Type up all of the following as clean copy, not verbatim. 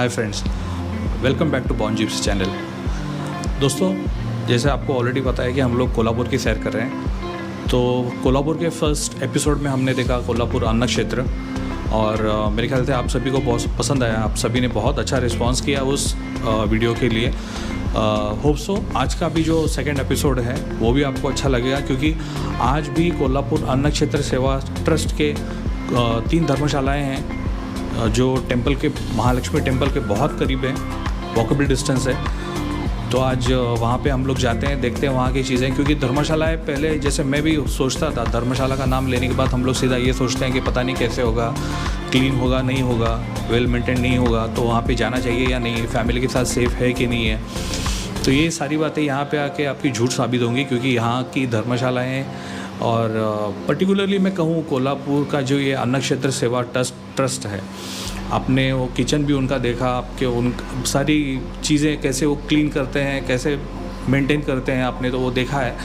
Hi friends, welcome back to born gypsy channel. दोस्तों, जैसे आपको ऑलरेडी पता है कि हम लोग कोल्हापुर की सैर कर रहे हैं। तो कोल्हापुर के फर्स्ट एपिसोड में हमने देखा कोल्हापुर अन्न क्षेत्र, और मेरे ख्याल से आप सभी को बहुत पसंद आया। आप सभी ने बहुत अच्छा रिस्पांस किया उस वीडियो के लिए। होप सो आज का भी जो सेकंड एपिसोड है वो भी आपको अच्छा लगेगा, क्योंकि आज भी कोल्हापुर अन्न क्षेत्र सेवा ट्रस्ट के 3 धर्मशालाएँ हैं जो टेंपल के, महालक्ष्मी टेंपल के बहुत करीब है, वॉकेबल डिस्टेंस है। तो आज वहाँ पे हम लोग जाते हैं, देखते हैं वहाँ की चीज़ें, क्योंकि धर्मशालाएँ पहले जैसे मैं भी सोचता था, धर्मशाला का नाम लेने के बाद हम लोग सीधा ये सोचते हैं कि पता नहीं कैसे होगा, क्लीन होगा नहीं होगा, वेल मेंटेन नहीं होगा, तो वहाँ पे जाना चाहिए या नहीं, फैमिली के साथ सेफ़ है कि नहीं है। तो ये सारी बातें यहाँ पे आके आपकी झूठ साबित होंगी, क्योंकि यहाँ की धर्मशालाएँ और पर्टिकुलरली मैं कहूँ कोल्हापुर का जो ये अन्न क्षेत्र सेवा ट्रस्ट है, आपने वो किचन भी उनका देखा, आपके उन सारी चीज़ें कैसे वो क्लीन करते हैं, कैसे मेंटेन करते हैं, आपने तो वो देखा है।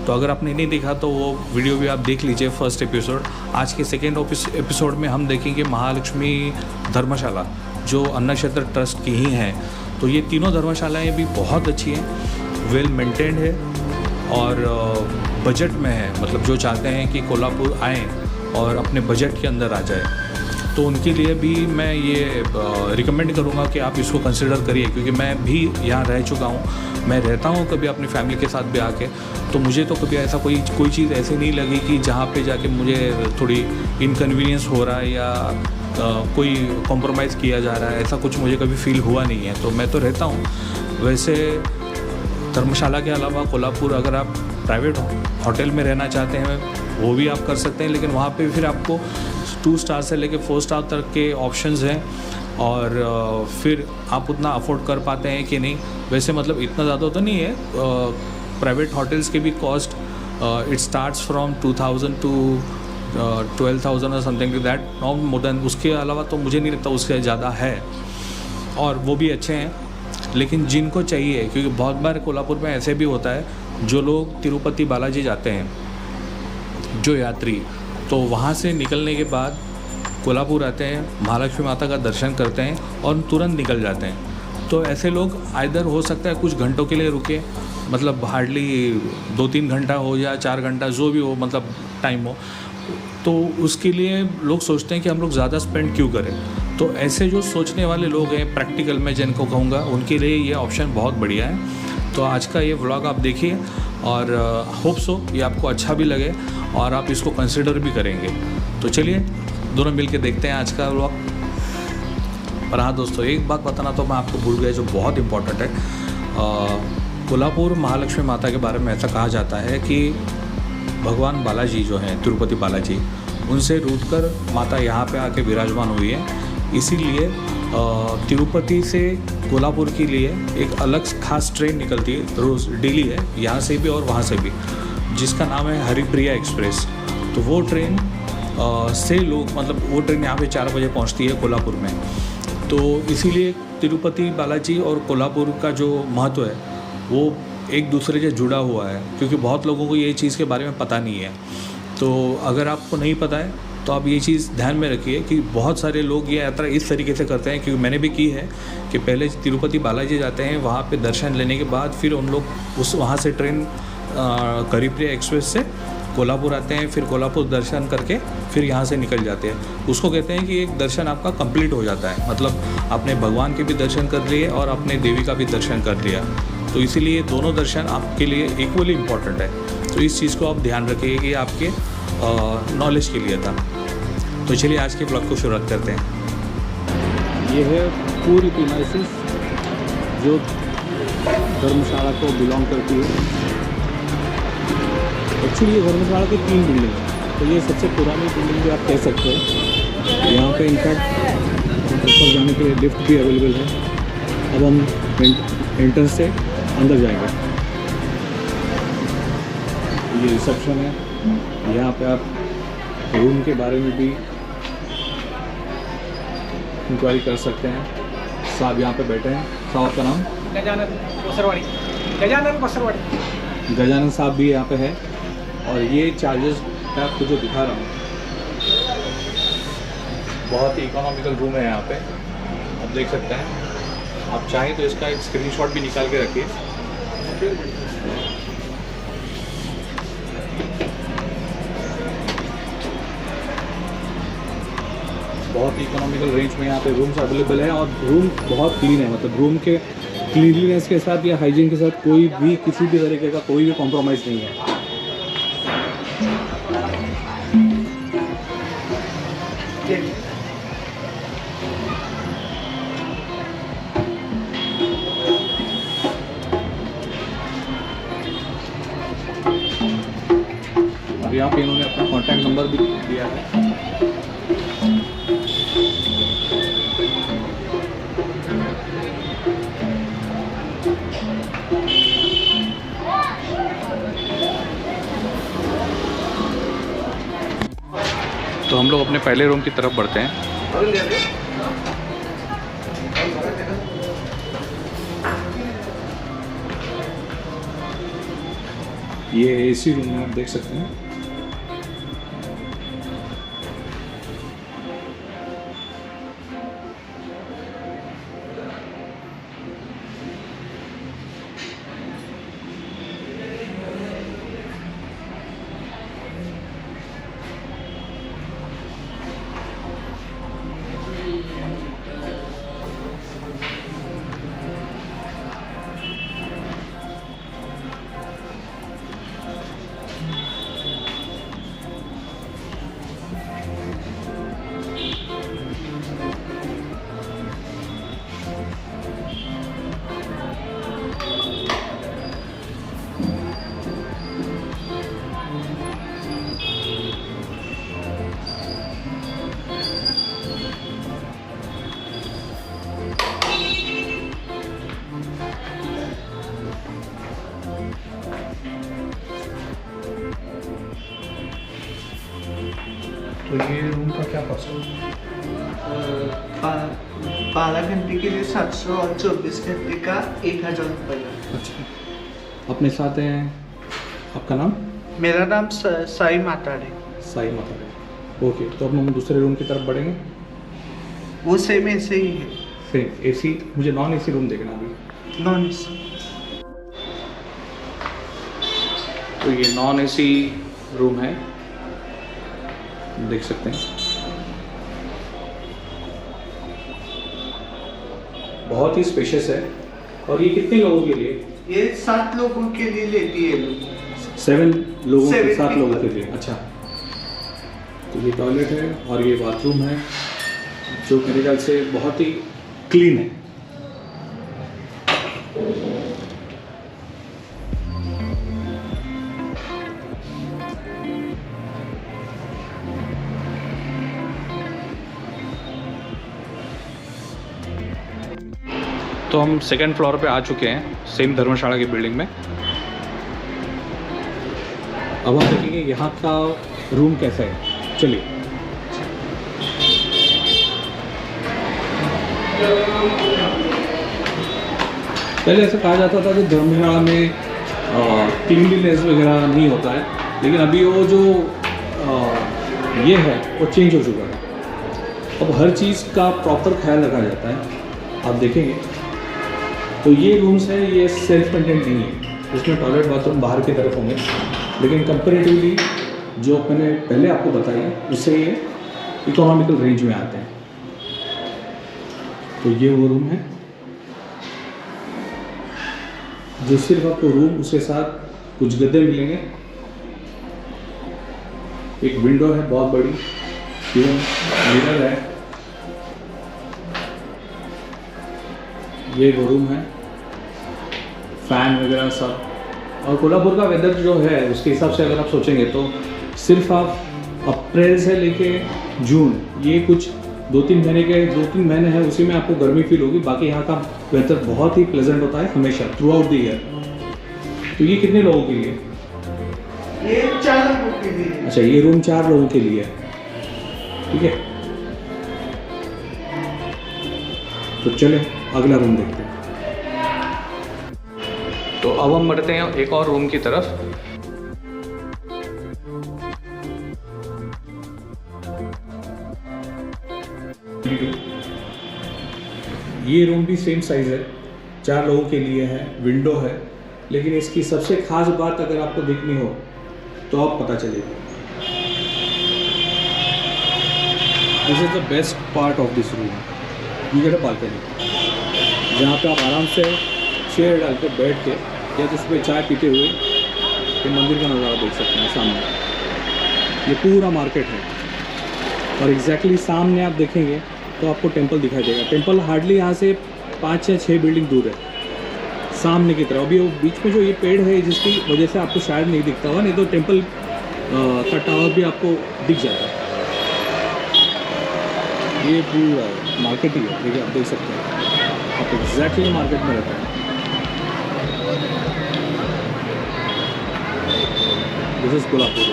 तो अगर आपने नहीं देखा तो वो वीडियो भी आप देख लीजिए, फर्स्ट एपिसोड। आज के सेकेंड एपिसोड में हम देखेंगे महालक्ष्मी धर्मशाला जो अन्न क्षेत्र ट्रस्ट की ही हैं। तो ये तीनों धर्मशालाएँ भी बहुत अच्छी हैं, वेल मेंटेन्ड है और बजट में है। मतलब जो चाहते हैं कि कोल्हापुर आएँ और अपने बजट के अंदर आ जाए, तो उनके लिए भी मैं ये रिकमेंड करूँगा कि आप इसको कंसिडर करिए, क्योंकि मैं भी यहाँ रह चुका हूँ, मैं रहता हूँ कभी अपनी फैमिली के साथ भी आके। तो मुझे तो कभी ऐसा कोई चीज़ ऐसी नहीं लगी कि जहाँ पे जाके मुझे थोड़ी इनकन्वीनियंस हो रहा है या कोई कॉम्प्रोमाइज़ किया जा रहा है, ऐसा कुछ मुझे कभी फील हुआ नहीं है। तो मैं तो रहता हूँ। वैसे धर्मशाला के अलावा कोल्हापुर अगर आप प्राइवेट होटल में रहना चाहते हैं वो भी आप कर सकते हैं, लेकिन वहाँ पे फिर आपको 2 स्टार से लेके 4 स्टार तक के ऑप्शंस हैं, और फिर आप उतना अफोर्ड कर पाते हैं कि नहीं। वैसे मतलब इतना ज़्यादा तो नहीं है। प्राइवेट होटल्स के भी cost it starts from 2000 to 12,000 और something like that, not more than. उसके अलावा तो मुझे नहीं लगता उससे ज़्यादा है, और वो भी अच्छे हैं। लेकिन जिनको चाहिए, क्योंकि बहुत बार कोल्हापुर में ऐसे भी होता है, जो लोग तिरुपति बालाजी जाते हैं, जो यात्री, तो वहाँ से निकलने के बाद कोल्हापुर आते हैं, महालक्ष्मी माता का दर्शन करते हैं और तुरंत निकल जाते हैं। तो ऐसे लोग आइदर हो सकता है कुछ घंटों के लिए रुके, मतलब हार्डली 2-3 घंटा हो या 4 घंटा, जो भी हो, मतलब टाइम हो, तो उसके लिए लोग सोचते हैं कि हम लोग ज़्यादा स्पेंड क्यों करें। तो ऐसे जो सोचने वाले लोग हैं, प्रैक्टिकल में जिनको कहूँगा, उनके लिए ये ऑप्शन बहुत बढ़िया है। तो आज का ये व्लॉग आप देखिए, और होप सो ये आपको अच्छा भी लगे और आप इसको कंसिडर भी करेंगे। तो चलिए दोनों मिलके देखते हैं आज का व्लॉग। पर हाँ दोस्तों, एक बात बताना तो मैं आपको भूल गया, जो बहुत इम्पोर्टेंट है। कोल्हापुर महालक्ष्मी माता के बारे में ऐसा कहा जाता है कि भगवान बालाजी जो हैं, तिरुपति बालाजी, उनसे रूठकर माता यहाँ पे आके विराजमान हुई है। इसीलिए तिरुपति से कोल्हापुर के लिए एक अलग खास ट्रेन निकलती है, रोज़ डेली है, यहाँ से भी और वहाँ से भी, जिसका नाम है हरिप्रिया एक्सप्रेस। तो वो ट्रेन से लोग, मतलब वो ट्रेन यहाँ पे 4 बजे पहुँचती है कोल्हापुर में। तो इसीलिए तिरुपति बालाजी और कोल्हापुर का जो महत्व है वो एक दूसरे से जुड़ा हुआ है, क्योंकि बहुत लोगों को ये चीज़ के बारे में पता नहीं है। तो अगर आपको नहीं पता है तो आप ये चीज़ ध्यान में रखिए कि बहुत सारे लोग ये यात्रा इस तरीके से करते हैं, क्योंकि मैंने भी की है कि पहले तिरुपति बालाजी जाते हैं, वहाँ पे दर्शन लेने के बाद फिर उन लोग वहाँ से ट्रेन हरिप्रिया एक्सप्रेस से कोल्हापुर आते हैं, फिर कोल्हापुर दर्शन करके फिर यहाँ से निकल जाते हैं। उसको कहते हैं कि एक दर्शन आपका कंप्लीट हो जाता है, मतलब आपने भगवान के भी दर्शन कर लिए और अपने देवी का भी दर्शन कर लिया। तो इसीलिए दोनों दर्शन आपके लिए इक्वली इम्पॉर्टेंट है। तो इस चीज़ को आप ध्यान रखिए कि आपके नॉलेज के लिए था। तो चलिए आज के ब्लॉग को शुरुआत करते हैं। ये है पूरी प्रीमाइसेस जो धर्मशाला को बिलोंग करती है। एक्चुअली ये धर्मशाला की 3 बिल्डिंग है, तो ये सबसे पुरानी बिल्डिंग भी आप कह सकते हैं। यहाँ पे इनफैक्ट ऊपर जाने के लिए लिफ्ट भी अवेलेबल है। अब हम एंट्रेंस से अंदर जाएंगे। ये रिसेप्शन है, यहाँ पे आप रूम के बारे में भी इंक्वायरी कर सकते हैं। साहब यहाँ पे बैठे हैं। साहब आपका नाम? गजानन बसरवाड़ी। गजानन साहब भी यहाँ पे है। और ये चार्जेस मैं आपको जो दिखा रहा हूँ, बहुत ही इकोनॉमिकल रूम है यहाँ पे, आप देख सकते हैं। आप चाहें तो इसका एक स्क्रीनशॉट भी निकाल के रखिए। बहुत इकोनॉमिकल रेंज में यहाँ पे रूम्स अवेलेबल है और रूम बहुत क्लीन है, मतलब रूम के क्लीनलीनेस के साथ या हाइजीन के साथ कोई भी किसी भी तरीके का कोई भी कॉम्प्रोमाइज़ नहीं है। और यहाँ पे इन्होंने अपना कॉन्टैक्ट नंबर भी दिया है। तो हम लोग अपने पहले रूम की तरफ बढ़ते हैं। ये एसी रूम है, आप देख सकते हैं। तो ये रूम का क्या कॉस्ट है? 12 घंटे के लिए 700 और 24 घंटे का 1000 रुपये। अच्छा, अपने साथ हैं, आपका नाम? मेरा नाम साई माताड़े। साई माताड़े, ओके। तो अब हम दूसरे रूम की तरफ बढ़ेंगे। वो सेम ऐसे ही है। सेम एसी, मुझे नॉन एसी रूम देखना अभी। Non AC. तो ये नॉन एसी रूम है, देख सकते हैं। बहुत ही स्पेशियस है। और ये कितने लोगों के लिए? ये 7 लोगों के लिए लेती है। 7 लोगों के 7 7 लोगों के लिए। अच्छा, तो ये टॉयलेट है और ये बाथरूम है जो मेरे ख्याल से बहुत ही क्लीन है। तो हम सेकंड फ्लोर पे आ चुके हैं, सेम धर्मशाला की बिल्डिंग में। अब हम देखेंगे यहाँ का रूम कैसा है, चलिए। पहले ऐसा कहा जाता था कि धर्मशाला में क्लीनलीनेस वगैरह नहीं होता है, लेकिन अभी वो जो ये है वो चेंज हो चुका है। अब हर चीज़ का प्रॉपर ख्याल रखा जाता है। आप देखेंगे तो ये रूम्स हैं, ये सेल्फ कंटेंट नहीं है, उसमें टॉयलेट बाथरूम बाहर की तरफ होंगे, लेकिन कंपेरेटिवली जो मैंने पहले आपको बताया उससे ये इकोनॉमिकल रेंज में आते हैं। तो ये वो रूम है जो सिर्फ आपको रूम, उसके साथ कुछ गद्दे मिलेंगे, एक विंडो है बहुत बड़ी, मिरर है, ये वो रूम है, फैन वगैरह सब। और कोल्हापुर का वेदर जो है उसके हिसाब से अगर आप सोचेंगे तो सिर्फ आप अप्रैल से लेके जून, ये कुछ 2-3 महीने हैं, उसी में आपको गर्मी फील होगी। बाकी यहाँ का वेदर बहुत ही प्लेजेंट होता है हमेशा, थ्रू आउट द ईयर। तो ये कितने लोगों के लिए? ये 4 लोगों के लिए। अच्छा, ये रूम 4 लोगों के लिए है, ठीक है। तो चले अगला रूम देखते हैं। तो अब हम बढ़ते हैं एक और रूम की तरफ। ये रूम भी सेम साइज़ है, 4 लोगों के लिए है, विंडो है, लेकिन इसकी सबसे खास बात अगर आपको देखनी हो तो आप पता चलेगी। This is the best part of this room. You get a balcony जहाँ पे आप आराम से चेयर डाल के बैठ के या तो सुबह चाय पीते हुए ये मंदिर का नज़ारा देख सकते हैं सामने। ये पूरा मार्केट है और एग्जैक्टली सामने आप देखेंगे तो आपको टेंपल दिखाई देगा। टेंपल हार्डली यहाँ से 5 या 6 बिल्डिंग दूर है सामने की तरफ। अभी वो बीच में जो ये पेड़ है जिसकी वजह से आपको शायद नहीं दिखता होगा, नहीं तो टेंपल का टावर भी आपको दिख जाता है। ये पूरा मार्केट ही है, देखिए आप देख सकते हैं, आप एग्जैक्टली मार्केट में रहते हैं। This is Kolhapur.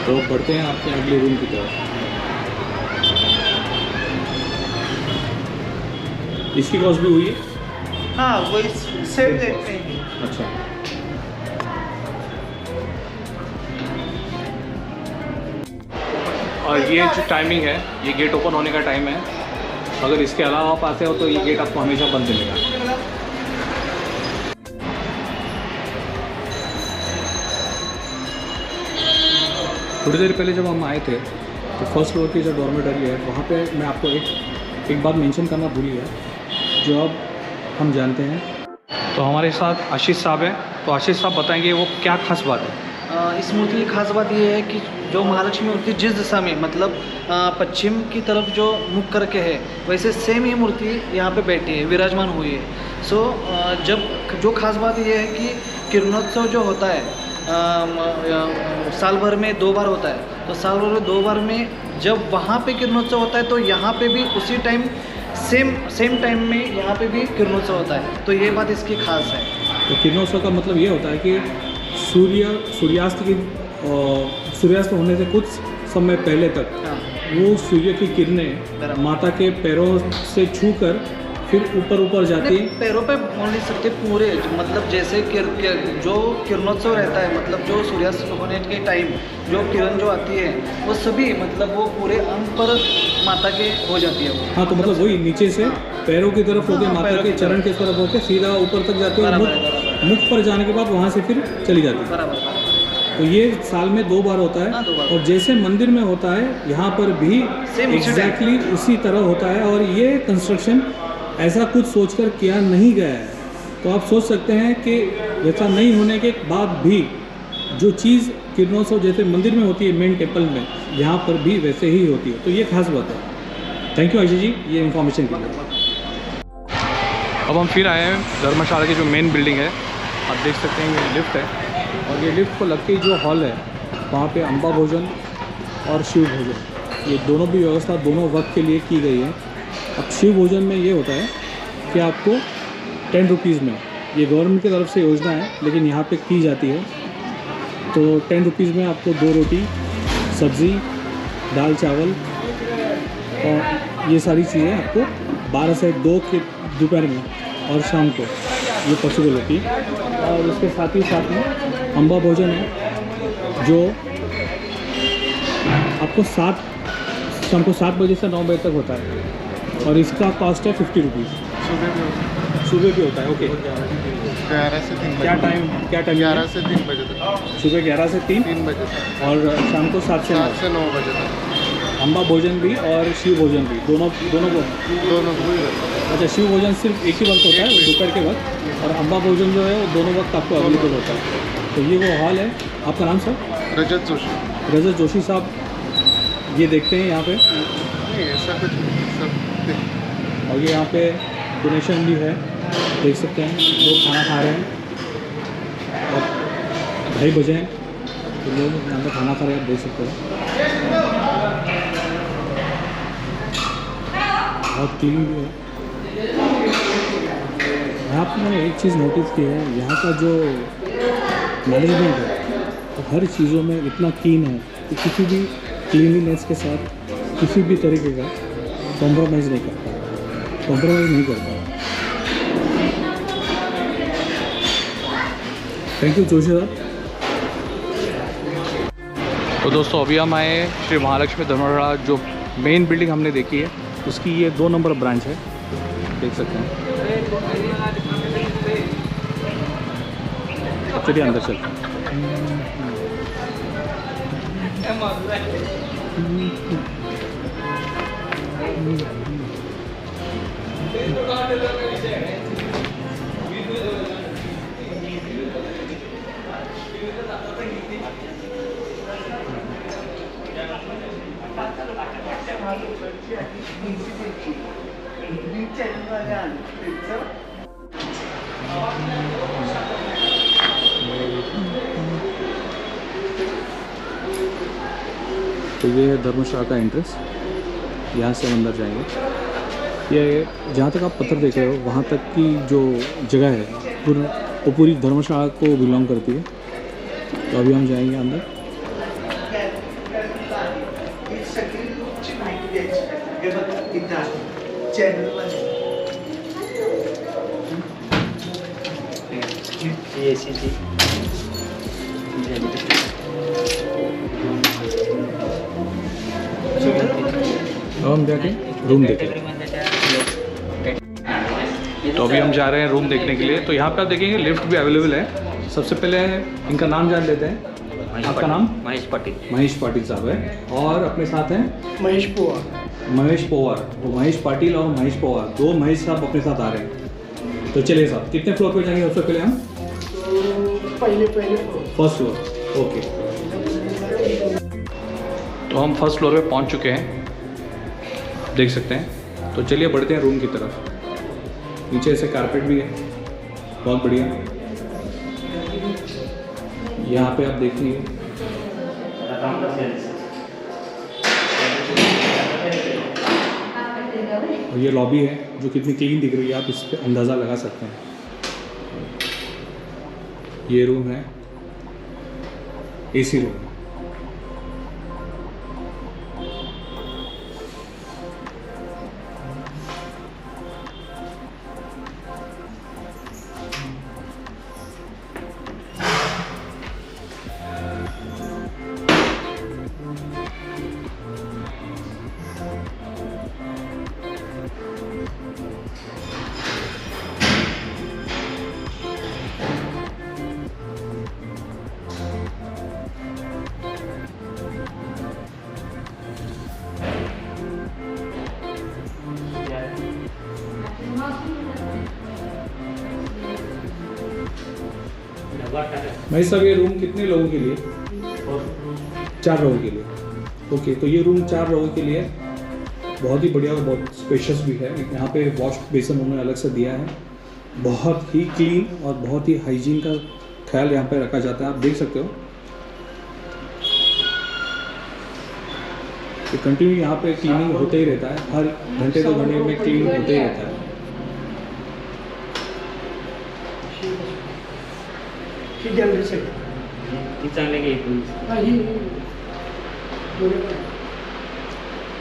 तो बढ़ते हैं आपके अगले रूम की तरफ। इसकी कॉस्ट भी हुई है? हाँ, वही सेम देखते हैं। अच्छा, और ये जो टाइमिंग है, ये गेट ओपन होने का टाइम है। अगर इसके अलावा आप आते हो तो ये गेट आपको हमेशा बंद मिलेगा। थोड़ी देर पहले जब हम आए थे तो फर्स्ट फ्लोर की जो डॉर्मेटरी है वहाँ पे मैं आपको एक बात मेंशन करना भूल गया, जो अब हम जानते हैं। तो हमारे साथ आशीष साहब हैं, तो आशीष साहब बताएंगे वो क्या खास बात है। इस मूर्ति की खास बात ये है कि जो महालक्ष्मी मूर्ति जिस दिशा में, मतलब पश्चिम की तरफ जो मुख करके है, वैसे सेम ही मूर्ति यहाँ पे बैठी है, विराजमान हुई है। सो जब जो खास बात ये है कि किरणोत्सव जो होता है साल भर में 2 बार होता है, तो साल भर में 2 बार में जब वहाँ पे किरणोत्सव होता है तो यहाँ पे भी उसी टाइम सेम टाइम में यहाँ पे भी किरणोत्सव होता है। तो ये बात इसकी खास है। तो किरणोत्सव का मतलब ये होता है कि सूर्यास्त होने से कुछ समय पहले तक वो सूर्य की किरणें माता के पैरों से छूकर फिर ऊपर जाती है। पैरों पे बोल नहीं सकते पूरे, मतलब जैसे जो किरणोत्सव रहता है, मतलब जो सूर्यास्त होने के टाइम जो किरण जो आती है वो सभी, मतलब वो पूरे अंग पर माता के हो जाती है वो। हाँ, तो मतलब वही नीचे से पैरों की तरफ होकर माता के चरण की तरफ होकर सीधा ऊपर तक जाती है और मुख पर जाने के बाद वहाँ से फिर चली जाती है। बराबर। तो ये साल में 2 बार होता है। हाँ, 2 बार। और जैसे मंदिर में होता है यहाँ पर भी एग्जैक्टली उसी तरह होता है। और ये कंस्ट्रक्शन ऐसा कुछ सोचकर किया नहीं गया है। तो आप सोच सकते हैं कि ऐसा नहीं होने के बाद भी जो चीज़ किरणोत्सव जैसे मंदिर में होती है मेन टेम्पल में, यहाँ पर भी वैसे ही होती है। तो ये खास बात है। थैंक यू आशीष जी ये इन्फॉर्मेशन के लिए। अब हम फिर आए हैं धर्मशाला की जो मेन बिल्डिंग है, आप देख सकते हैं ये लिफ्ट है और ये लिफ्ट को लगते ही जो हॉल है वहाँ पे अम्बा भोजन और शिव भोजन, ये दोनों भी व्यवस्था दोनों वक्त के लिए की गई है। अब शिव भोजन में ये होता है कि आपको 10 रुपीज़ में, ये गवर्नमेंट की तरफ से योजना है लेकिन यहाँ पे की जाती है, तो 10 रुपीज़ में आपको 2 रोटी, सब्ज़ी, दाल चावल और ये सारी चीज़ें आपको 12 से 2 के दोपहर में और शाम को ये पॉसिबल होती है। और उसके साथ ही साथ में अम्बा भोजन है जो आपको शाम को 7 बजे से 9 बजे तक होता है और इसका कॉस्ट है 50 रुपीज़। सुबह भी होता है। ओके, 11 से 3 क्या टाइम 11 से 3 बजे तक, सुबह 11 से 3 बजे तक और शाम को 7 से 9। 7 से 9 बजे तक। अम्बा भोजन भी और शिव भोजन भी दोनों को। अच्छा, शिव भोजन सिर्फ एक ही वक्त होता है दोपहर के वक्त, और अम्बा भोजन जो है वो दोनों वक्त आपको अवेलेबल होता है। तो ये वो हॉल है। आपका नाम सर? रजत जोशी। रजत जोशी साहब, ये देखते हैं यहाँ पे। नहीं ऐसा कुछ नहीं, सब और ये यहाँ पे डोनेशन भी है, देख सकते हैं लोग खाना खा रहे हैं और 2:30 बजे हैं तो लोग यहाँ पे खाना खा रहे हैं, आप देख सकते हैं। बहुत क्लीन भी है। यहाँ पर मैंने एक चीज़ नोटिस की है, यहाँ का जो मैनेजमेंट है तो हर चीज़ों में इतना कीन है कि किसी भी क्लीनलीनेस के साथ किसी भी तरीके का कॉम्प्रोमाइज़ नहीं करता। थैंक यू जोशी साहब। तो दोस्तों अभी हम आए श्री महालक्ष्मी धर्मशाला जो मेन बिल्डिंग हमने देखी है, उसकी ये 2 नंबर ब्रांच है, देख सकते हैं। चलिए अंदर चलते हैं। तो ये है धर्मशाला का एंट्रेंस, यहाँ से हम अंदर जाएंगे। ये जहाँ तक आप पत्थर देख रहे हो वहाँ तक की जो जगह है वो पूरी धर्मशाला को बिलोंग करती है। तो अभी हम जाएंगे अंदर। अब हम जाके रूम देखेंगे। तो अभी हम जा रहे हैं रूम देखने के लिए। तो यहाँ पे आप देखेंगे लिफ्ट भी अवेलेबल है। सबसे पहले इनका नाम जान लेते हैं। आपका नाम? महेश पाटिल। महेश पाटिल साहब है, और अपने साथ हैं महेश पवार। महेश पवार। तो महेश पाटिल और महेश पवार, 2 महेश साहब अपने साथ आ रहे हैं। तो चलिए साहब, कितने फ्लोर पे जाएंगे सबसे पहले हम? पहले फर्स्ट फ्लोर, ओके। तो हम फर्स्ट फ्लोर पे पहुंच चुके हैं, देख सकते हैं। तो चलिए बढ़ते हैं रूम की तरफ। नीचे से कारपेट भी है, बहुत बढ़िया। यहाँ पे आप देखिए, और ये लॉबी है जो कितनी क्लीन दिख रही है, आप इस पर अंदाज़ा लगा सकते हैं। ये रूम है एसी रूम। भाई साहब, ये रूम कितने लोगों के लिए? 4 लोगों के लिए। ओके, तो ये रूम 4 लोगों के लिए बहुत ही बढ़िया और बहुत स्पेशियस भी है। यहाँ पे वॉश बेसिन उन्होंने अलग से दिया है। बहुत ही क्लीन और बहुत ही हाइजीन का ख्याल यहाँ पे रखा जाता है, आप देख सकते हो। तो कंटिन्यू यहाँ पे क्लीनिंग होते ही रहता है, हर घंटे 2 घंटे में क्लीनिंग होते ही रहता है।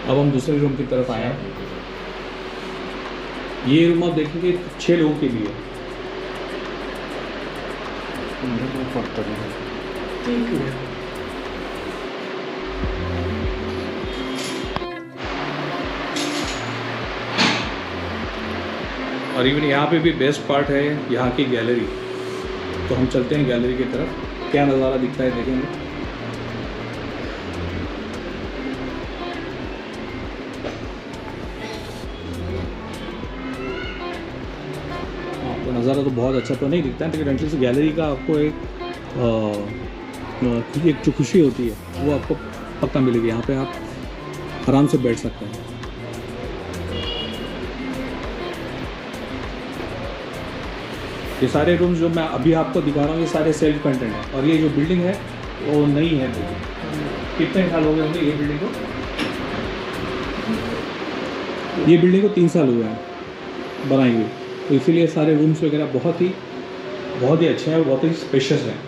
अब हम दूसरे रूम की तरफ आए हैं। ये रूम आप देखेंगे 6 लोगों के लिए। और इवन यहाँ पे भी बेस्ट पार्ट है यहाँ की गैलरी। तो हम चलते हैं गैलरी की तरफ, क्या नज़ारा दिखता है देखेंगे। नज़ारा तो बहुत अच्छा तो नहीं दिखता है, लेकिन एटलीस्ट गैलरी का आपको एक जो खुशी होती है वो आपको पक्का मिलेगी। यहाँ पे आप आराम से बैठ सकते हैं। ये सारे रूम्स जो मैं अभी आपको दिखा रहा हूँ ये सारे सेल्फ कंटेंट हैं। और ये जो बिल्डिंग है वो नई है। कितने साल हो गए होंगे ये बिल्डिंग को? ये बिल्डिंग को 3 साल हुए हैं बनाई हुई। तो इसीलिए सारे रूम्स वगैरह बहुत ही अच्छे हैं और बहुत ही स्पेशियस हैं।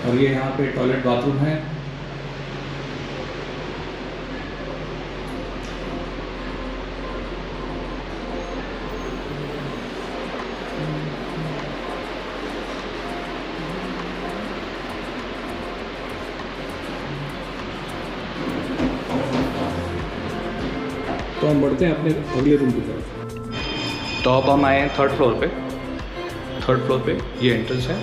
और ये यहाँ पे टॉयलेट बाथरूम है। तो हम बढ़ते हैं अपने अगले रूम की तरफ। तो अब हम आए हैं थर्ड फ्लोर पे। थर्ड फ्लोर पे ये एंट्रेंस है।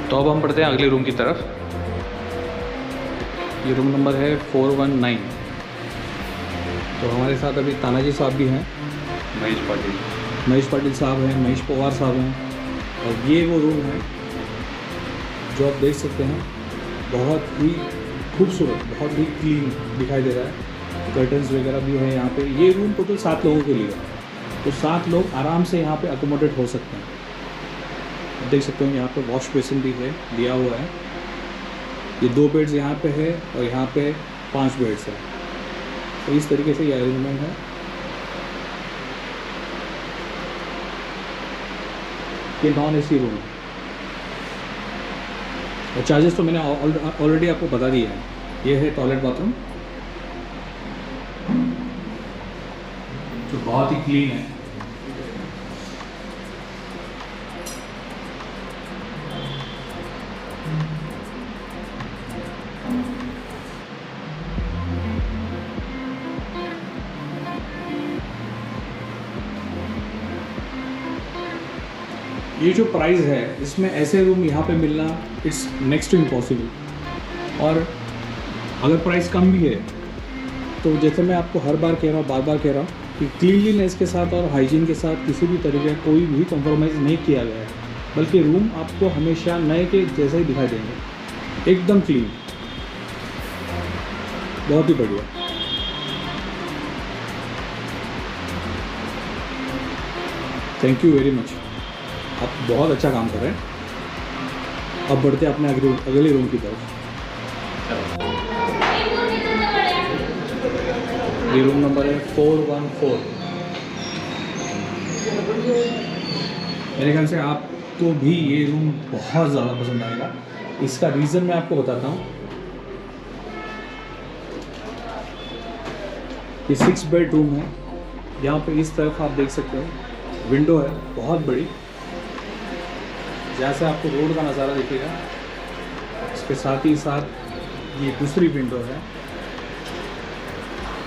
तो अब हम बढ़ते हैं अगले रूम की तरफ। ये रूम नंबर है 419। तो हमारे साथ अभी तानाजी साहब भी हैं, महेश पाटिल साहब हैं, महेश पवार साहब हैं। और ये वो रूम है जो आप देख सकते हैं, बहुत ही खूबसूरत, बहुत ही क्लीन दिखाई दे रहा है। कर्टन्स वगैरह भी है यहाँ पे। ये रूम टोटल 7 लोगों के लिए है, तो 7 लोग आराम से यहाँ पे अकोमोडेट हो सकते हैं। आप देख सकते हो यहाँ पे वॉश बेसिन भी है, दिया हुआ है। ये 2 बेड्स यहाँ पे है और यहाँ पे 5 बेड्स है। तो इस तरीके से ये अरेंजमेंट है। ये नॉन एसी रूम है और चार्जेस तो मैंने ऑलरेडी आपको बता दिया है। ये है टॉयलेट बाथरूम जो बहुत ही क्लीन है। ये जो प्राइस है, इसमें ऐसे रूम यहाँ पे मिलना इट्स नेक्स्ट टू इम्पॉसिबल। और अगर प्राइस कम भी है तो जैसे मैं आपको हर बार कह रहा हूँ, बार बार कह रहा हूँ कि क्लीनलीनेस के साथ और हाइजीन के साथ किसी भी तरीके का कोई भी कॉम्प्रोमाइज़ नहीं किया गया है, बल्कि रूम आपको हमेशा नए के जैसे ही दिखाई देंगे, एकदम क्लीन, बहुत ही बढ़िया। थैंक यू वेरी मच, आप बहुत अच्छा काम कर रहे हैं। अब बढ़ते हैं अपने अगले रूम की तरफ। ये रूम नंबर है 414। मेरे ख्याल से आपको भी ये रूम बहुत ज़्यादा पसंद आएगा। इसका रीज़न मैं आपको बताता हूँ। ये 6 बेड रूम है। यहाँ पे इस तरफ आप देख सकते हो विंडो है बहुत बड़ी, जैसे आपको रोड का नज़ारा दिखेगा। इसके साथ ही साथ ये दूसरी विंडो है।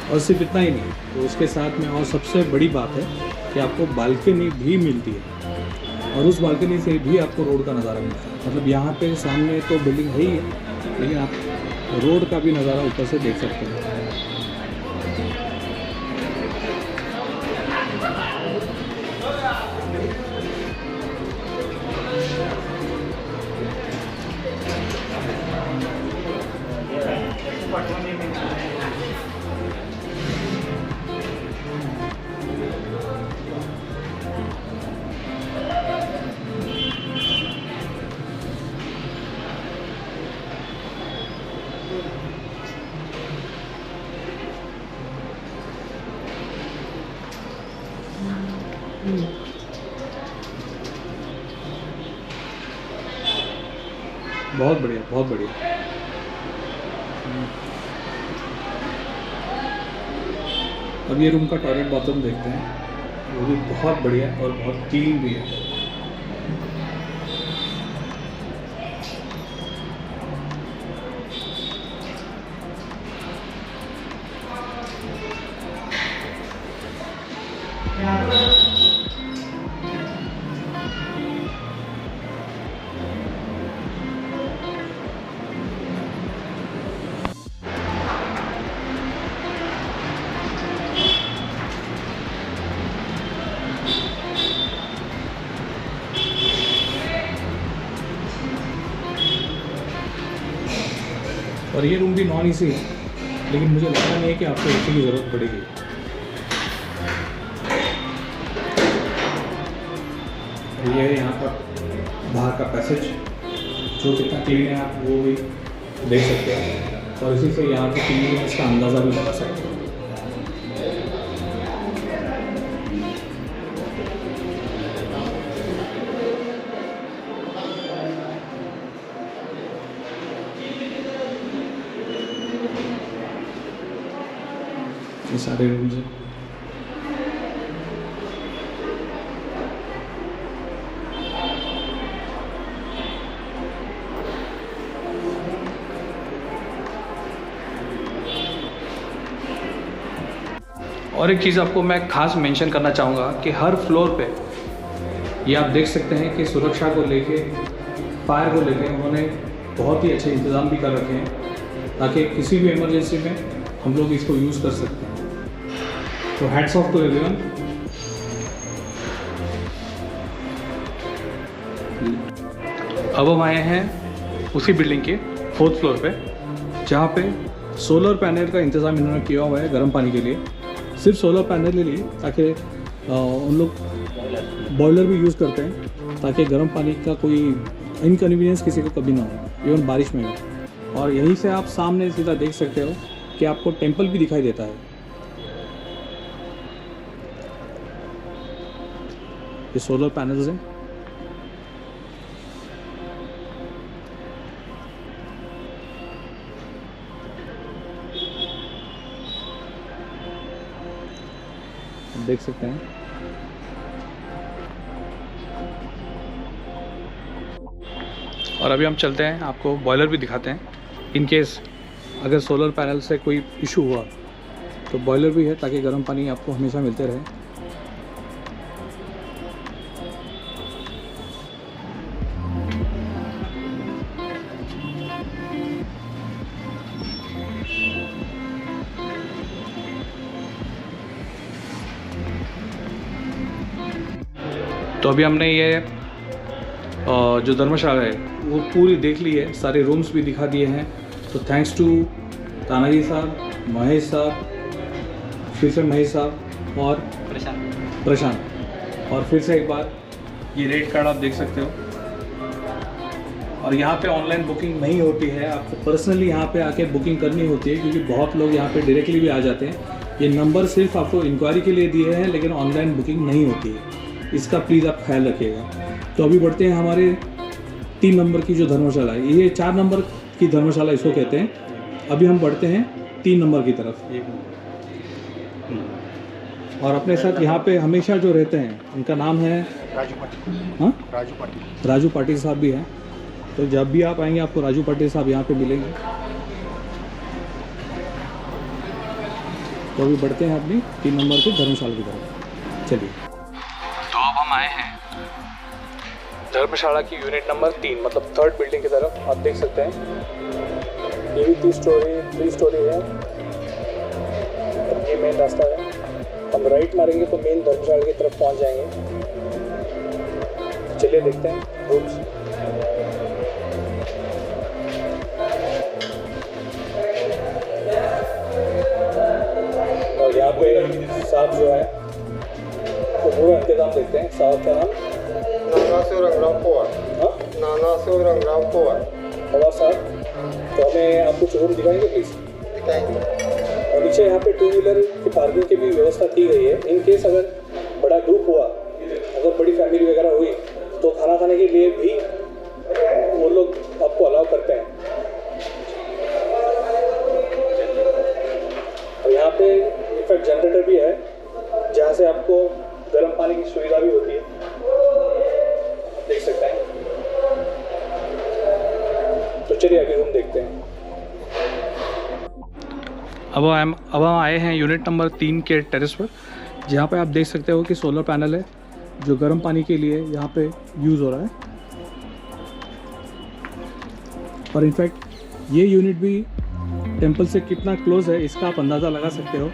और सिर्फ इतना ही नहीं, तो उसके साथ में और सबसे बड़ी बात है कि आपको बालकनी भी मिलती है और उस बालकनी से भी आपको रोड का नज़ारा मिलता है। मतलब यहाँ पे सामने तो बिल्डिंग है ही है, लेकिन आप रोड का भी नज़ारा ऊपर से देख सकते हैं। बहुत बढ़िया, बहुत बढ़िया। अब ये रूम का टॉयलेट बाथरूम देखते हैं, वो भी बहुत बढ़िया और बहुत क्लीन भी है। और ये रूम भी नॉन एसी है, लेकिन मुझे लगता नहीं है कि आपको एसी की ज़रूरत पड़ेगी। ये है यहाँ पर बाहर का पैसेज, जो कितना क्लीन है आप वो भी देख सकते हैं और इसी से यहाँ की क्लीननेस का अंदाज़ा भी लगा सकते हैं। ये सारे रूम्स हैं। और एक चीज़ आपको मैं खास मेंशन करना चाहूँगा कि हर फ्लोर पे ये आप देख सकते हैं कि सुरक्षा को लेके, फायर को लेके उन्होंने बहुत ही अच्छे इंतज़ाम भी कर रखे हैं ताकि किसी भी इमरजेंसी में हम लोग इसको यूज़ कर सकते हैं। तो हैट्स ऑफ टू एवरीवन। अब हम आए हैं उसी बिल्डिंग के 4th फ्लोर पे, जहाँ पे सोलर पैनल का इंतज़ाम इन्होंने किया हुआ है गर्म पानी के लिए। सिर्फ सोलर पैनल के लिए, ताकि उन लोग बॉयलर भी यूज़ करते हैं ताकि गर्म पानी का कोई इनकन्वीनियंस किसी को कभी ना हो, इवन बारिश में भी। और यहीं से आप सामने सीधा देख सकते हो कि आपको टेंपल भी दिखाई देता है। ये सोलर पैनल्स हैं। देख सकते हैं। और अभी हम चलते हैं, आपको बॉयलर भी दिखाते हैं। इन केस अगर सोलर पैनल से कोई इशू हुआ तो बॉयलर भी है ताकि गर्म पानी आपको हमेशा मिलते रहे। तो अभी हमने ये जो धर्मशाला है वो पूरी देख ली है, सारे रूम्स भी दिखा दिए हैं। तो थैंक्स टू तानाजी साहब, महेश साहब, फिर से महेश साहब और प्रशांत। और फिर से एक बार ये रेट कार्ड आप देख सकते हो। और यहाँ पे ऑनलाइन बुकिंग नहीं होती है, आपको पर्सनली यहाँ पे आके बुकिंग करनी होती है, क्योंकि बहुत लोग यहाँ पे डायरेक्टली भी आ जाते हैं। ये नंबर सिर्फ आपको इंक्वायरी के लिए दिए हैं, लेकिन ऑनलाइन बुकिंग नहीं होती है, इसका प्लीज़ आप ख्याल रखिएगा। तो अभी बढ़ते हैं हमारे 3 नंबर की जो धर्मशाला है। ये 4 नंबर की धर्मशाला इसको कहते हैं। अभी हम बढ़ते हैं 3 नंबर की तरफ। और अपने साथ यहाँ पे हमेशा जो रहते हैं उनका नाम है राजू पाटिल। हाँ, राजू पाटिल साहब भी हैं। तो जब भी आप आएंगे आपको राजू पाटिल साहब यहाँ पे मिलेंगे। तो अभी बढ़ते हैं अपनी 3 नंबर की धर्मशाला की तरफ। चलिए, तो अब हम आए हैं धर्मशाला की यूनिट नंबर 3, मतलब 3rd बिल्डिंग की तरफ। आप देख सकते हैं ये भी 3 स्टोरी है। ये मेन रास्ता है। हम राइट मारेंगे तो मेन धर्मशाला की तरफ पहुंच जाएंगे। चलिए देखते हैं रूम्स। और यहाँ पे साहब जो है तो पूरा इंतजाम देखते हैं। साहब का नाम नानाशिव रंगराव पवार। पवार साहब, तो हमें आप कुछ रूम दिखाएंगे प्लीज़? दिखाएंगे। और नीचे यहाँ पे 2 व्हीलर की पार्किंग की भी व्यवस्था की गई है। इन केस अगर बड़ा ग्रुप हुआ, अगर बड़ी फैमिली वगैरह हुई, तो खाना खाने के लिए भी वो लोग आपको अलाउ करते हैं। और यहाँ पे इनफैक्ट जनरेटर भी है, जहाँ से आपको गर्म पानी की सुविधा भी होती है। देख सकते हैं। तो चलिए अभी रूम देखते हैं। अब हम आए हैं यूनिट नंबर 3 के टेरेस पर, जहाँ पे आप देख सकते हो कि सोलर पैनल है जो गर्म पानी के लिए यहाँ पे यूज़ हो रहा है। और इनफैक्ट ये यूनिट भी टेंपल से कितना क्लोज है इसका आप अंदाज़ा लगा सकते हो।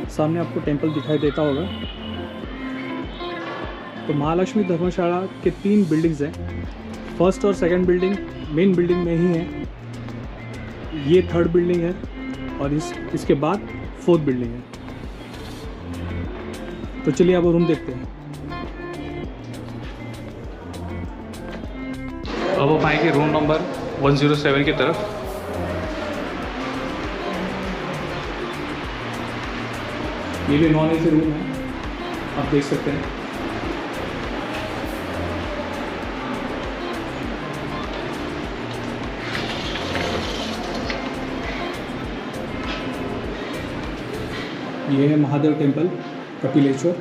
सामने आपको टेंपल दिखाई देता होगा। तो महालक्ष्मी धर्मशाला के 3 बिल्डिंग्स हैं। 1st और 2nd बिल्डिंग मेन बिल्डिंग में ही है। ये 3rd बिल्डिंग है और इसके बाद 4th बिल्डिंग है। तो चलिए अब रूम देखते हैं। अब हम आएंगे रूम नंबर 107 की तरफ। ये भी नॉन एसी रूम है, आप देख सकते हैं। ये है महादेव टेम्पल कपिलेश्वर।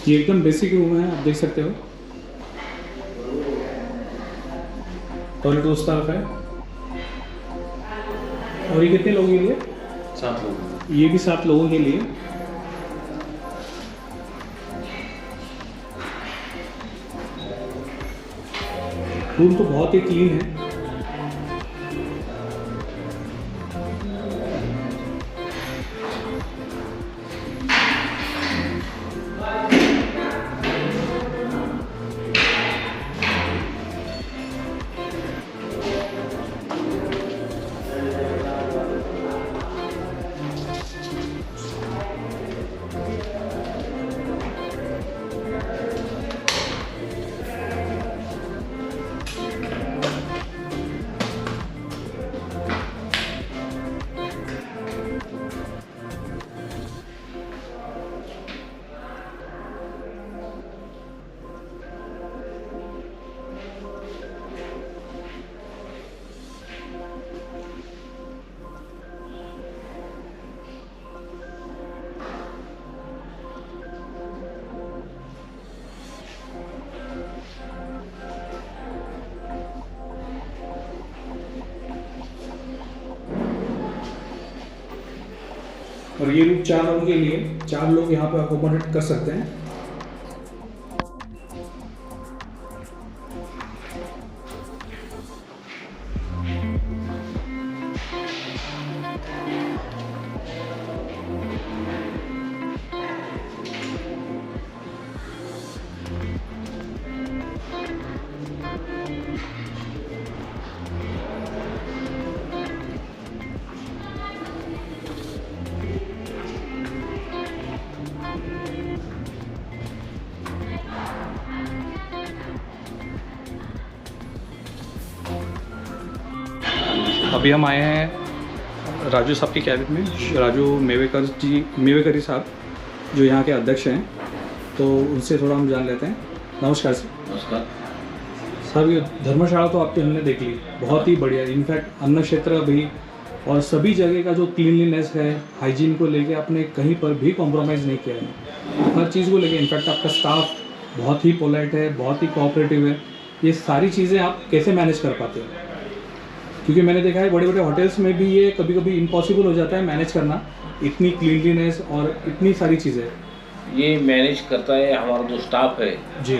ये एकदम बेसिक रूम है, आप देख सकते हो। टॉयलेट उस तरफ है। और ये कितने लोगों के लिए? 7 लोग। ये भी 7 लोगों के लिए। रूम तो बहुत ही क्लीन है। और ये रूम 4 लोगों के लिए, 4 लोग यहाँ पे अकोमोडेट कर सकते हैं। अभी हम आए हैं राजू साहब की कैबिन में। राजू मेवेकरी साहब जो यहाँ के अध्यक्ष हैं, तो उनसे थोड़ा हम जान लेते हैं। नमस्कार सर। नमस्कार सर, ये धर्मशाला तो आपकी हमने देख ली, बहुत ही बढ़िया। इनफैक्ट अन्न क्षेत्र भी और सभी जगह का जो क्लीनलीनेस है, हाइजीन को लेके आपने कहीं पर भी कॉम्प्रोमाइज़ नहीं किया है, हर चीज़ को लेके। इनफैक्ट आपका स्टाफ बहुत ही पोलाइट है, बहुत ही कोऑपरेटिव है। ये सारी चीज़ें आप कैसे मैनेज कर पाते हैं? क्योंकि मैंने देखा है बड़े बड़े होटल्स में भी ये कभी कभी इम्पॉसिबल हो जाता है मैनेज करना, इतनी क्लीनलीनेस और इतनी सारी चीज़ें। ये मैनेज करता है हमारा जो स्टाफ है जी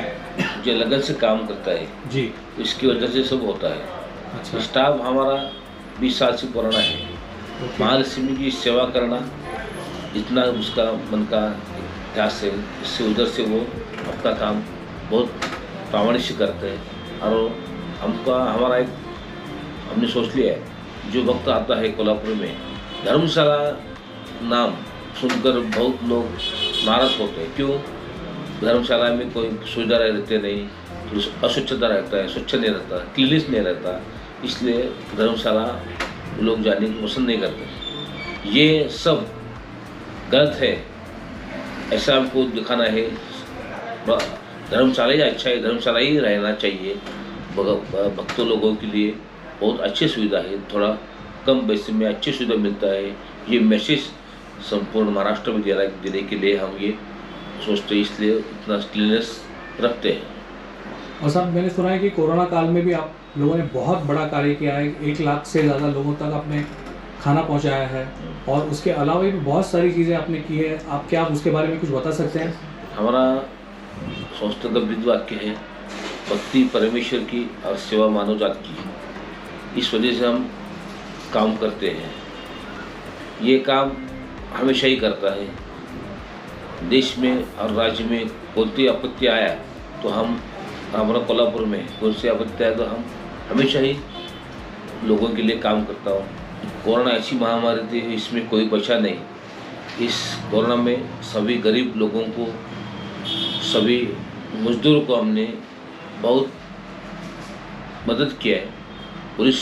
जो लगन से काम करता है जी। इसकी वजह से सब होता है। अच्छा। स्टाफ हमारा 20 साल से पुराना है। महालक्ष्मी की सेवा करना इतना उसका मन का इतिहास है, इससे उधर से वो अपना काम बहुत प्रामाणिक से करते हैं। और हमारा एक हमने सोच लिया है, जो वक्त आता है कोल्हापुर में धर्मशाला नाम सुनकर बहुत लोग नाराज़ होते हैं। क्यों? धर्मशाला में कोई सुविधा रहते नहीं, अस्वच्छता रहता है, स्वच्छ नहीं रहता, क्लीनिस नहीं रहता, इसलिए धर्मशाला लोग जाने की पसंद नहीं करते। ये सब गलत है, ऐसा हमको दिखाना है। धर्मशाला ही अच्छा है, धर्मशाला ही रहना चाहिए। भक्तों लोगों के लिए बहुत अच्छी सुविधा है, थोड़ा कम पैसे में अच्छी सुविधा मिलता है। ये मैसेज संपूर्ण महाराष्ट्र में देने के लिए हम ये सोचते हैं, इसलिए इतना क्लीननेस रखते हैं। और साहब, मैंने सुना है कि कोरोना काल में भी आप लोगों ने बहुत बड़ा कार्य किया है, 1 लाख से ज़्यादा लोगों तक आपने खाना पहुंचाया है, और उसके अलावा भी बहुत सारी चीज़ें आपने की है। आप उसके बारे में कुछ बता सकते हैं? हमारा संस्था का ब्रीद वाक्य है, भक्ति परमेश्वर की और सेवा मानव जात की। इस वजह से हम काम करते हैं। ये काम हमेशा ही करता है। देश में और राज्य में कोई आपत्ति आया तो हमारा कोल्हापुर में कोई सी आपत्ति आया तो हम हमेशा ही लोगों के लिए काम करता हूँ। कोरोना ऐसी महामारी थी, इसमें कोई बचा नहीं। इस कोरोना में सभी गरीब लोगों को, सभी मजदूरों को हमने बहुत मदद किया है। पुलिस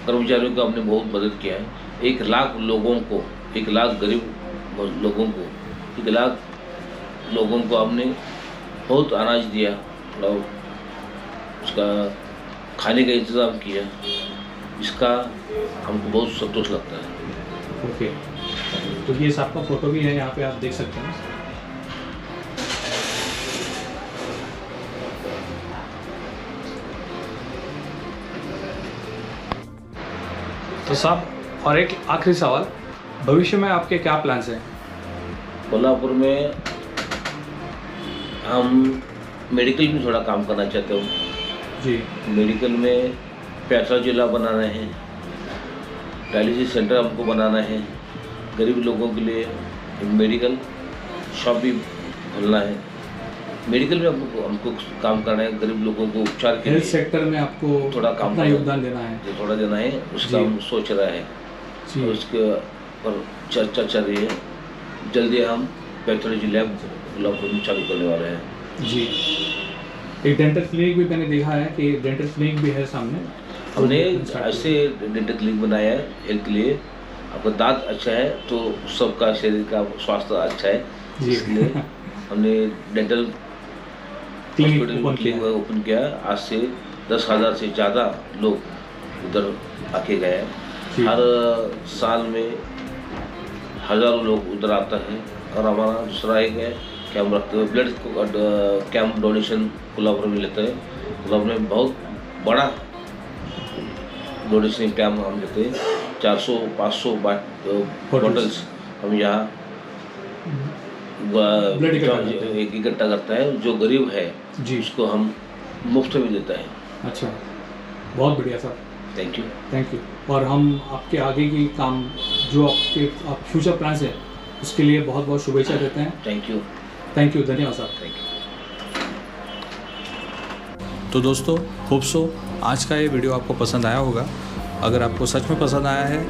कर्मचारियों को हमने बहुत मदद किया है। 1 लाख लोगों को, 1 लाख गरीब लोगों को, 1 लाख लोगों को हमने बहुत अनाज दिया और उसका खाने का इंतज़ाम किया। इसका हमको बहुत संतोष लगता है। ओके, तो ये साहब का फ़ोटो भी है, यहाँ पे आप देख सकते हैं। तो साहब और एक आखिरी सवाल, भविष्य में आपके क्या प्लान्स हैं? कोल्हापुर में हम मेडिकल में थोड़ा काम करना चाहते हो। जी। मेडिकल में पैथोलॉजी लैब बनाना है, डायलिसिस सेंटर हमको बनाना है, गरीब लोगों के लिए मेडिकल शॉप भी खोलना है। मेडिकल में हमको काम करना है, गरीब लोगों को उपचार के हेल्थ लिए सेक्टर में आपको थोड़ा काम अपना करना योगदान देना है। जो थोड़ा देना है उसका जी। हम सोच रहा है जी। और उसके पर चर्चा चल रही है। जल्दी हम पैथोलॉजी लैब कोल्हापुर में चालू करने वाले हैं। जी। एक डेंटल क्लिनिक भी मैंने देखा है कि डेंटल क्लिनिक भी है सामने। हमने ऐसे डेंटल क्लिनिक बनाया है हेल्थ के लिए। आपका दांत अच्छा है तो सबका शरीर का स्वास्थ्य अच्छा है, जी। इसलिए हमने डेंटल क्लिनिक ओपन किया। आज से 10,000 से ज़्यादा लोग उधर आके गए हैं। जी। हर साल में हज़ारों लोग उधर आता है। और हमारा दूसरा एक है कि हम रखते हुए ब्लड कैंप डोनेशन कोल्हापुर में लेते हैं। कोल्हापुर में बहुत बड़ा डोनेशन कैंप हम लेते हैं। 400-500 बॉटल्स हम यहाँ ब्लड इकट्ठा करता है। जो गरीब है जी। उसको हम मुफ्त में देता है। अच्छा, बहुत बढ़िया sir, thank you. Thank you. और हम आपके आगे की काम जो आप फ्यूचर प्लान्स है उसके लिए बहुत बहुत शुभेच्छा देते हैं। Thank you. थैंक यू, धन्यवाद सर। Thank you. तो दोस्तों, होप सो आज का ये वीडियो आपको पसंद आया होगा। अगर आपको सच में पसंद आया है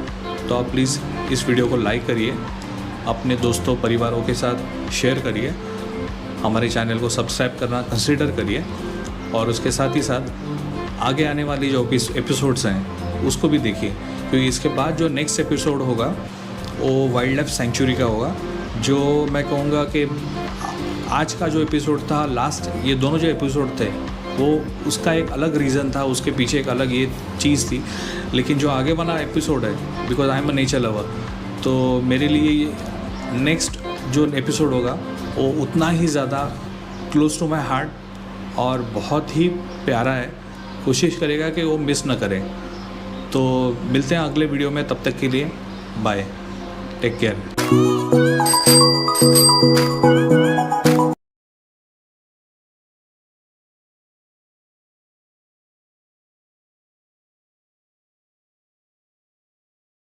तो आप प्लीज़ इस वीडियो को लाइक करिए, अपने दोस्तों परिवारों के साथ शेयर करिए, हमारे चैनल को सब्सक्राइब करना कंसीडर करिए और उसके साथ ही साथ आगे आने वाली जो एपिसोड्स हैं उसको भी देखिए, क्योंकि इसके बाद जो नेक्स्ट एपिसोड होगा वो वाइल्ड लाइफ सेंचुरी का होगा। जो मैं कहूँगा कि आज का जो एपिसोड था लास्ट, ये दोनों जो एपिसोड थे वो उसका एक अलग रीज़न था, उसके पीछे एक अलग ये चीज़ थी। लेकिन जो आगे वाला एपिसोड है, because I am a nature lover, तो मेरे लिए नेक्स्ट जो एपिसोड होगा वो उतना ही ज़्यादा क्लोज टू माई हार्ट और बहुत ही प्यारा है। कोशिश करेगा कि वो मिस ना करें। तो मिलते हैं अगले वीडियो में, तब तक के लिए बाय, टेक केयर।